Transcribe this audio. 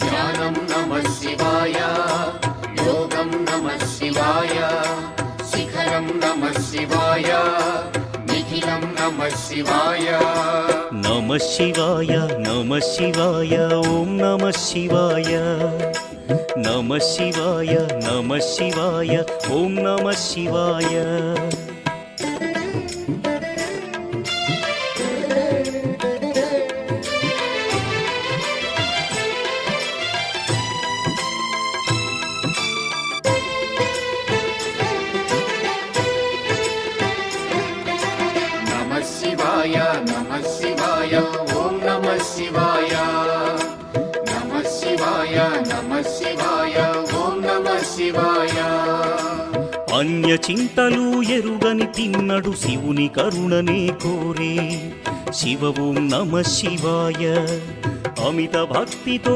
ధ్యానం నమః శివాయ, యోగం నమః శివాయ, శిఖరం నమః శివాయ, నిఖిలం నమః శివాయ. నమః శివాయ నమః శివాయ ఓం నమః శివాయ. నమః శివాయ నమః శివాయ ఓం నమః శివాయ. నమః శివాయ నమః శివాయ ఓం నమః శివాయ. నమః శివాయ నమః శివాయ ఓం నమః శివాయ. అన్య చింతలు ఎరుగని తిన్నడు శివుని కరుణనే కోరే. శివ ఓం నమః శివాయ. అమిత భక్తితో